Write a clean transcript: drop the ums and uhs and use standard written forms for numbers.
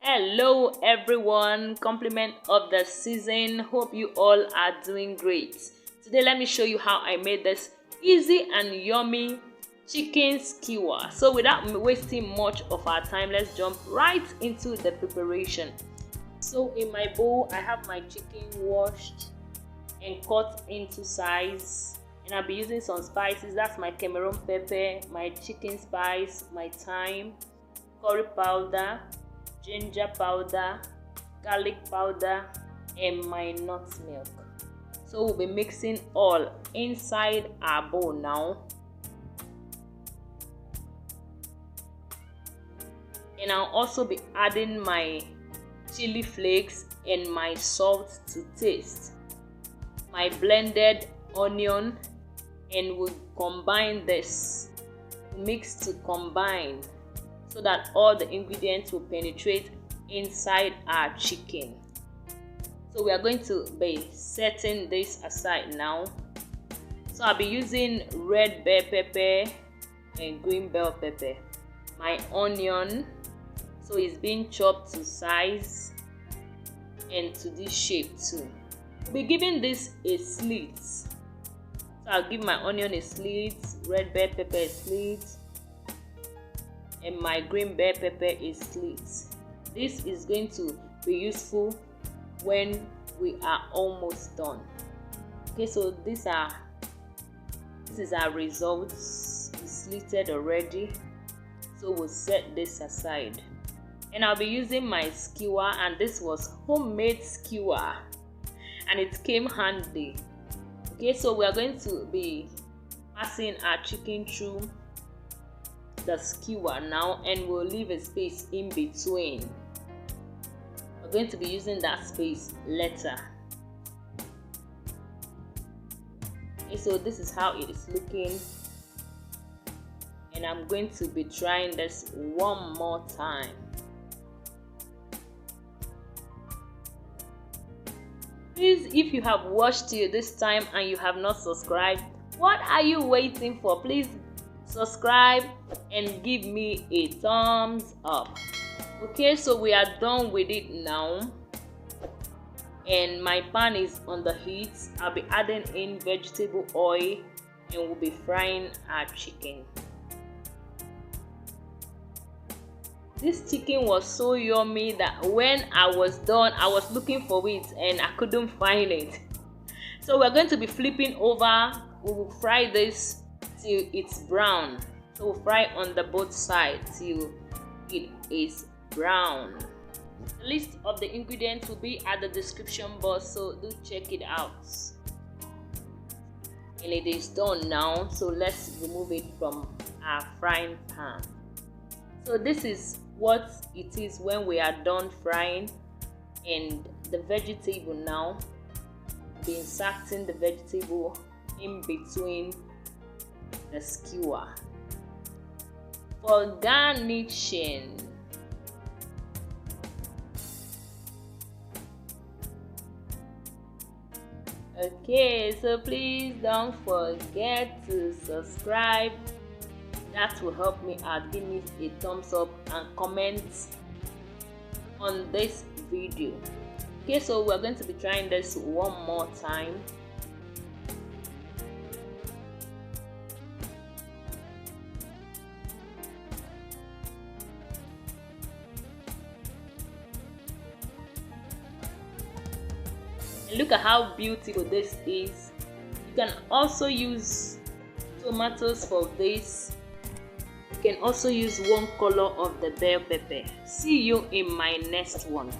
Hello everyone, compliment of the season. Hope you all are doing great. Today let me show you how I made this easy and yummy chicken skewer. So without wasting much of our time, let's jump right into the preparation. So in my bowl I have my chicken washed and cut into size, and I'll be using some spices. That's my Cameroon pepper, my chicken spice, my thyme, curry powder, ginger powder, garlic powder, and my nutmeg. So we'll be mixing all inside our bowl now. And I'll also be adding my chili flakes and my salt to taste, my blended onion, and we'll combine this, mix to combine, so that all the ingredients will penetrate inside our chicken. So we are going to be setting this aside now. So I'll be using red bell pepper and green bell pepper. My onion, so it's being chopped to size and to this shape too. We'll be giving this a slit. So I'll give my onion a slit, red bell pepper a slit, and my green bell pepper is slit. This is going to be useful when we are almost done. Okay, so this is our results. It's slitted already, so we'll set this aside. And I'll be using my skewer, and this was homemade skewer and it came handy. Okay, so we are going to be passing our chicken through the skewer now, and we'll leave a space in between. We're going to be using that space later. Okay, so this is how it is looking, and I'm going to be trying this one more time. Please, if you have watched till this time and you have not subscribed, what are you waiting for? Please subscribe and give me a thumbs up. Okay, so we are done with it now, and my pan is on the heat. I'll be adding in vegetable oil, and we'll be frying our chicken. This chicken was so yummy that when I was done, I was looking for it and I couldn't find it. So we're going to be flipping over. We will fry this till it's brown. So we'll fry on the both sides till it is brown. The list of the ingredients will be at the description box, so do check it out. And it is done now, so let's remove it from our frying pan. So this is what it is when we are done frying, and the vegetable now, be inserting the vegetable in between the skewer. For garnishing, okay, so please don't forget to subscribe. That will help me out. Give me a thumbs up and comment on this video. Okay, so we're going to be trying this one more time. And look at how beautiful this is. You can also use tomatoes for this. You can also use one color of the bell pepper. See you in my next one.